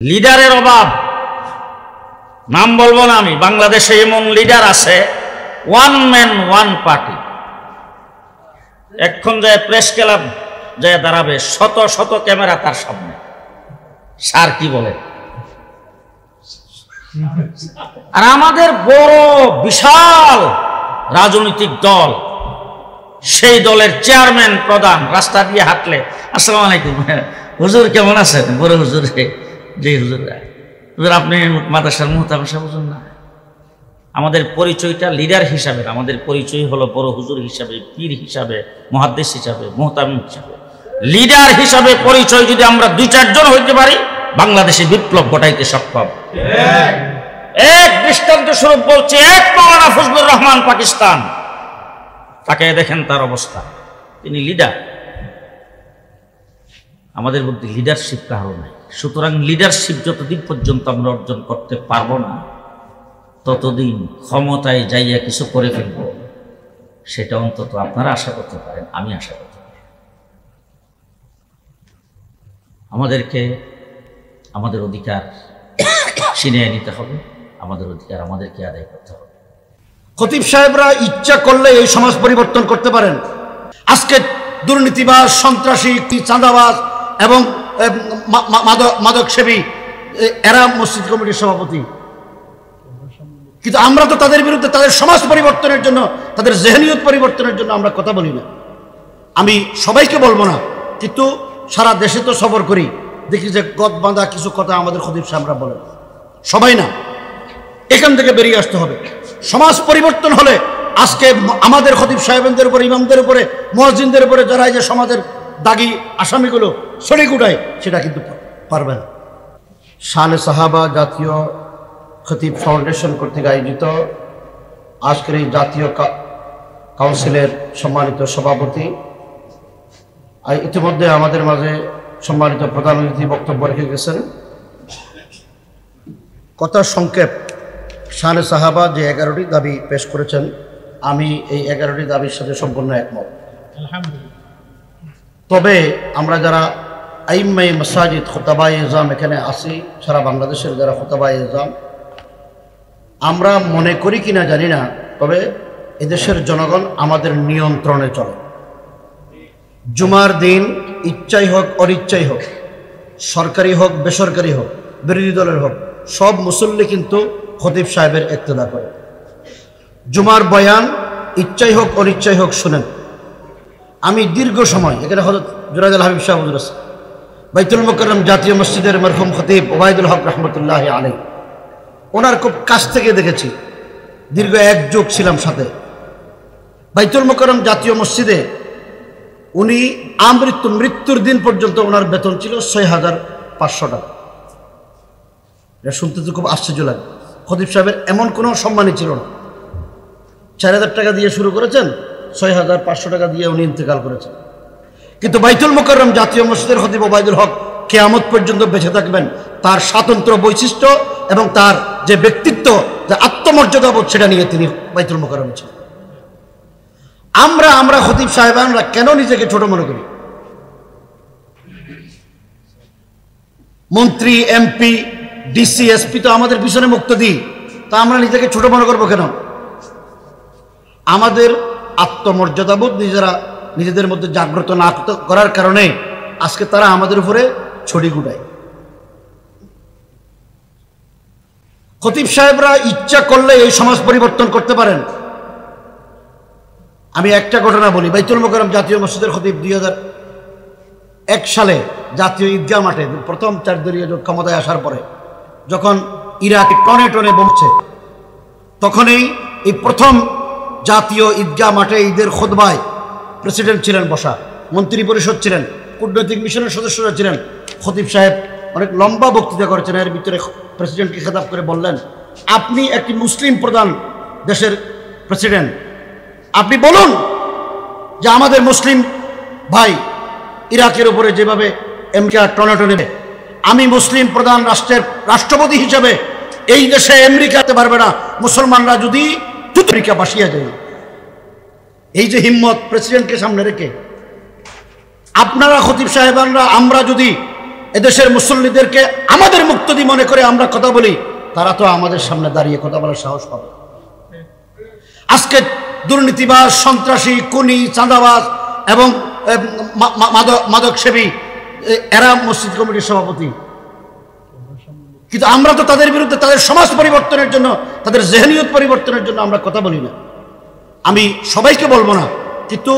লিডারের অভাব। নাম বলবো না আমি, বাংলাদেশে এমন লিডার আছে ওয়ান ম্যান ওয়ান পার্টি। এখন যায় প্রেস ক্লাব যায় দাঁড়াবে, শত শত ক্যামেরা তার সামনে, স্যার কি বলে। আর আমাদের বড় বিশাল রাজনৈতিক দল, সেই দলের চেয়ারম্যান প্রধান রাস্তা দিয়ে হাঁটলে আসসালামু আলাইকুম, হুজুর কেমন আছেন, বড় হুজুর, যে হুজুর আপনি মাদ্রাসার মুহতামিম হুজুর না। আমাদের পরিচয়টা লিডার হিসাবে, আমাদের পরিচয় হলো বড় হুজুর হিসাবে, পীর হিসাবে, মুহাদ্দিস হিসাবে, মুহতামিম হিসাবে। লিডার হিসাবে পরিচয় যদি আমরা দুই চারজন হইতে পারি, বাংলাদেশে বিপ্লব ঘটাইতে সক্ষম। এক দৃষ্টান্ত স্বরূপ বলছে, এক মাওলানা ফজলুর রহমান পাকিস্তান, তাকে দেখেন তার অবস্থা, তিনি লিডার। আমাদের মধ্যে লিডারশিপ কারো নাই। সুতরাং লিডারশিপ যতদিন পর্যন্ত আমরা অর্জন করতে পারবো না, ততদিন ক্ষমতায় যাইয়া কিছু করে ফেলবো, সেটা অন্তত আপনারা আশা করতে পারেন, আমি আশা করতে পারি। আমাদেরকে আমাদের অধিকার ছিনিয়ে নিতে হবে, আমাদের অধিকার আমাদেরকে আদায় করতে হবে। খতিব সাহেবরা ইচ্ছা করলে এই সমাজ পরিবর্তন করতে পারেন। আজকে দুর্নীতিবাজ, সন্ত্রাসী, চাঁদাবাজ এবং মাদক সেবী এরা মসজিদ কমিটির সভাপতি, কিন্তু আমরা তো তাদের বিরুদ্ধে, তাদের সমাজ পরিবর্তনের জন্য, তাদের জেহনিয়ত পরিবর্তনের জন্য আমরা কথা বলি না। আমি সবাইকে বলবো না, কিন্তু সারা দেশে তো সফর করি, দেখি যে গদ বাঁধা কিছু কথা আমাদের খতিব সাহেবরা বলেন। সবাই না, এখান থেকে বেরিয়ে আসতে হবে। সমাজ পরিবর্তন হলে আজকে আমাদের খতিব সাহেবদের উপরে, ইমামদের উপরে, মুয়াজ্জিনদের উপরে যারা এই যে সমাজের দাগি আসামিগুলো ছড়ি কুটায়, সেটা কিন্তু পারবে না। শানে সাহাবা জাতীয় খতিব ফাউন্ডেশন কর্তৃক আয়োজিত আজকের এই জাতীয় কাউন্সিলের সম্মানিত সভাপতি, ইতিমধ্যে আমাদের মাঝে সম্মানিত প্রধান অতিথি বক্তব্য রেখে গেছেন। কথা সংক্ষেপ, শানে সাহাবা যে 11টি দাবি পেশ করেছেন, আমি এই 11টি দাবির সাথে সম্পূর্ণ একমত। তবে আমরা যারা আইম্মাই মাসাজিদ, খুতাবায়ে ইজাম এখানে আসি, সারা বাংলাদেশের যারা খুতাবায়ে ইজাম, আমরা মনে করি কিনা জানি না, তবে এদেশের জনগণ আমাদের নিয়ন্ত্রণে চলে। জুমার দিন ইচ্ছাই হোক অনিচ্ছাই হোক, সরকারি হোক বেসরকারি হোক, বিরোধী দলের হোক, সব মুসল্লি কিন্তু খতিব সাহেবের ইক্তেদা করে। জুমার বয়ান ইচ্ছাই হোক অনিচ্ছাই হোক শুনেন। আমি দীর্ঘ সময় এখানে হযরত জুনায়েদ হাবিব সাহেব হুজুর আছে, বাইতুল মুকাররম জাতীয় মসজিদের মরহুম খতিব ওবায়দুল হক রহমতুল্লাহ আলাইহি, ওনার খুব কাছ থেকে দেখেছি, দীর্ঘ এক যুগ ছিলাম সাথে। বাইতুল মুকাররম জাতীয় মসজিদে উনি মৃত্যুর দিন পর্যন্ত ওনার বেতন ছিল 6,500 টাকা। এটা শুনতে তো খুব আশ্চর্য লাগে। খতিব সাহেবের এমন কোনো সম্মানই ছিল না। 4,000 টাকা দিয়ে শুরু করেছেন, 6,500 টাকা দিয়ে উনি ইন্তেকাল করেছেন। কিন্তু বাইতুল মুকাররম জাতীয় মসজিদের খতিব ওবায়দুল হক কিয়ামত পর্যন্ত বেঁচে থাকবেন। তার স্বাতন্ত্র বৈশিষ্ট্য এবং তার যে ব্যক্তিত্ব, যে আত্মমর্যাদাবোধ, সেটা নিয়ে তিনি বাইতুল মুকাররম ছিলেন। আমরা খতিব সাহেবানরা কেন নিজেকে ছোট মনে করি? মন্ত্রী, এমপি, ডিসি, এসপি তো আমাদের পিছনে মুক্তদি, তা আমরা নিজেকে ছোট মনে করবো কেন? আমাদের আত্মমর্যাদাবোধ নিজেদের মধ্যে জাগ্রত না করার কারণে আজকে তারা আমাদের উপরে ছড়ি গুটায়। খতিব সাহেবরা ইচ্ছা করলে এই সমাজ পরিবর্তন করতে পারেন। আমি একটা ঘটনা বলি। বাইতুল মুকাররম জাতীয় মসজিদের খতিব 2001 সালে জাতীয় ঈদগাহ মাঠে প্রথম 4 দলীয় জোট ক্ষমতায় আসার পরে, যখন ইরাকে টনে টনে বমছে, তখনই এই প্রথম জাতীয় ঈদগাহ মাঠে ঈদের খুতবায় প্রেসিডেন্ট ছিলেন বসা, মন্ত্রী পরিষদ ছিলেন, কূটনৈতিক মিশনের সদস্যরা ছিলেন। খতিব সাহেব অনেক লম্বা বক্তৃতা করেছেন। এর ভিতরে প্রেসিডেন্টকে খেতাব করে বললেন, আপনি একটি মুসলিম প্রধান দেশের প্রেসিডেন্ট, আপনি বলুন যে আমাদের মুসলিম ভাই ইরাকের উপরে যেভাবে আমেরিকা টর্নেডো নেবে, আমি মুসলিম প্রধান রাষ্ট্রের রাষ্ট্রপতি হিসেবে এই দেশে আমেরিকাতে পারবে না, মুসলমানরা যদি আমেরিকা বাসিয়া যায়। এই যে হিম্মত প্রেসিডেন্টকে সামনে রেখে, আপনারা খতিব সাহেবানরা আমরা যদি এদেশের মুসল্লিদেরকে আমাদের মুক্তদি মনে করে আমরা কথা বলি, তারা তো আমাদের সামনে দাঁড়িয়ে কথা বলার সাহস পাবে। আজকে দুর্নীতিবাজ, সন্ত্রাসী, খুনি, চাঁদাবাজ এবং মাদক সেবী এরা মসজিদ কমিটির সভাপতি, কিন্তু আমরা তো তাদের বিরুদ্ধে, তাদের সমাজ পরিবর্তনের জন্য, তাদের জেহনিয়ত পরিবর্তনের জন্য আমরা কথা বলি না। আমি সবাইকে বলবো না, কিন্তু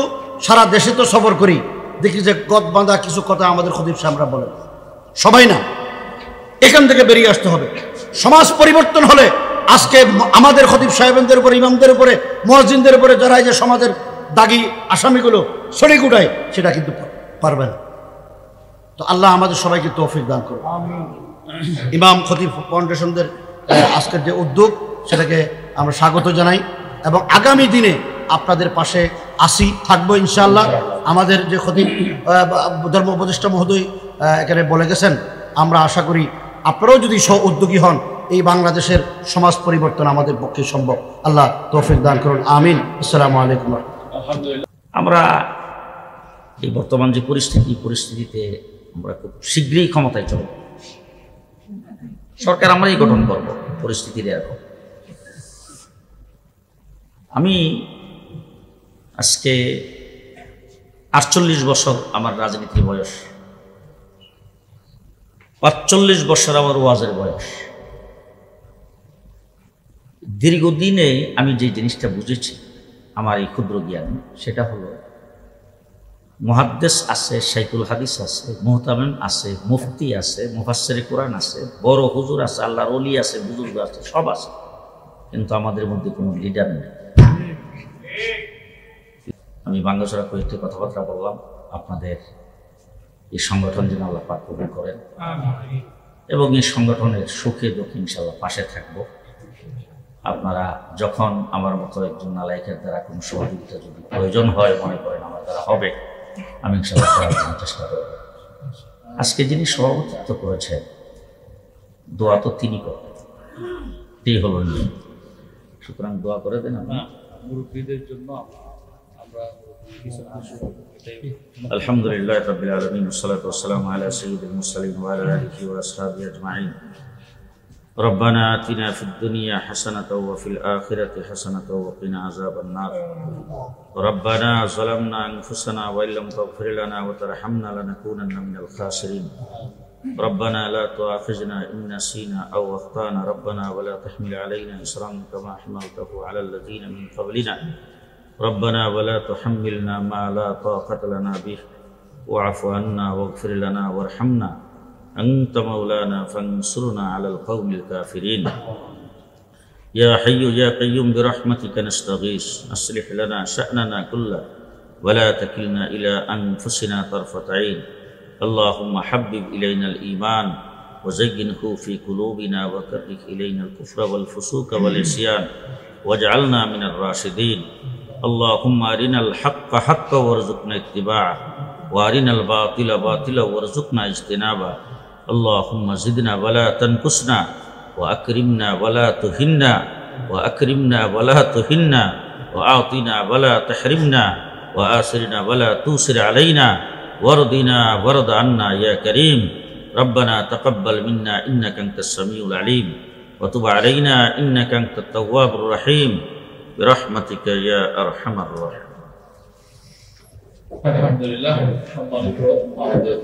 সারা দেশে তো সফর করি, দেখি যে গদ বাঁধা কিছু কথা আমাদের খতিব সাহেবরা বলেন। সবাই না, এখান থেকে বেরিয়ে আসতে হবে। সমাজ পরিবর্তন হলে আজকে আমাদের খতিব সাহেবদের উপরে, ইমামদের উপরে, মুয়াজ্জিনদের উপরে যারা এই যে সমাজের দাগি আসামিগুলো ছড়ি গুড়ায়, সেটা কিন্তু পারবে না। তো আল্লাহ আমাদের সবাইকে তৌফিক দান করুন। ইমাম খতিব ফাউন্ডেশনদের আজকের যে উদ্যোগ, সেটাকে আমরা স্বাগত জানাই এবং আগামী দিনে আপনাদের পাশে আসি, থাকবো ইনশাআল্লাহ। আমাদের যে খতিব ধর্ম উপদেষ্টা মহোদয় এখানে বলে গেছেন, আমরা আশা করি আপনারাও যদি উদ্যোগী হন, এই বাংলাদেশের সমাজ পরিবর্তন আমাদের পক্ষে সম্ভব। আল্লাহ তৌফিক দান করুন, আমিন। আসসালামু আলাইকুম। আমরা এই বর্তমান যে পরিস্থিতিতে আমরা খুব শীঘ্রই ক্ষমতায় চলব। সরকার আমরাই গঠন করব, পরিস্থিতির এরকম। আমি আজকে 48 বছর আমার রাজনীতির বয়স, 45 বছর আমার ওয়াজের বয়স। দীর্ঘদিনে আমি যে জিনিসটা বুঝেছি আমার এই ক্ষুদ্র জ্ঞান, সেটা হলো মুহাদ্দিস আছে, শাইখুল হাদিস আছে, মুহতামিম আছে, মুফতি আছে, মুফাসসিরে কোরআন আছে, বড় হুজুর আছে, আল্লাহর ওলি আছে, বুজুর্গ আছে, সব আছে, কিন্তু আমাদের মধ্যে কোনো লিডার নেই। আমি বাঙ্গাছড়া কয়েকটি কথাবার্তা বললাম, আপনাদের এই সংগঠন যেন আল্লাহ পাক কবুল করেন এবং এই সংগঠনের সুখে দুঃখে ইনশাআল্লাহ পাশে থাকব। আপনারা যখন আমার মতো একজন নালায়েকের দ্বারা কোনো সহযোগিতা যদি প্রয়োজন হয় মনে করেন আমার দ্বারা হবে, আমি ইনশাআল্লাহ করার চেষ্টা করব। আজকে যিনি সভাপতিত্ব করেছেন, দোয়া তো তিনি করবেন, এই হলো নিয়ম। সুতরাং দোয়া করে দেন। মুরব্বীদের জন্য আমরা আলহামদুলিল্লাহ রাব্বিল আলামিন, ওয়াসসালাতু ওয়াসসালামু আলা সাইয়্যিদিল মুরসালিন ওয়া আলা আলিহি ওয়া আসহাবিহি আজমাইন। ربنا آتنا في الدنيا حسنة وفي الآخرة حسنة وقنا عذاب النار. ربنا ظلمنا أنفسنا وإن لم تغفر لنا وترحمنا لنكونن من الخاسرين. ربنا لا تؤاخذنا إن نسينا أو أخطأنا. ربنا ولا تحمل علينا إصرا كما حملته على الذين من قبلنا. ربنا ولا تحملنا ما لا طاقة لنا به واعف عنا واغفر لنا وارحمنا أنت مولانا فانصرنا على القوم الكافرين. يا حي يا قيوم برحمتك نستغيث أصلح لنا شأننا كله ولا تكلنا إلى أنفسنا طرفة عين. اللهم حبب إلينا الإيمان وزينه في قلوبنا وكره إلينا الكفر والفسوق والعصيان واجعلنا من الراشدين. اللهم أرنا الحق حقا وارزقنا اتباعه وأرنا الباطل باطلا وارزقنا اجتنابه. اللهم زدنا ولا تنقصنا وأكرمنا ولا تهنا وأكرمنا ولا تهنا وأعطنا ولا تحرمنا وآثرنا ولا توسر علينا وارضنا وارض عنا يا كريم. ربنا تقبل منا إنك أنت السميع العليم وتب علينا إنك أنت التواب الرحيم برحمتك يا أرحم الراحمين. আলহামদুলিল্লাহ সম্মানিত আমাদের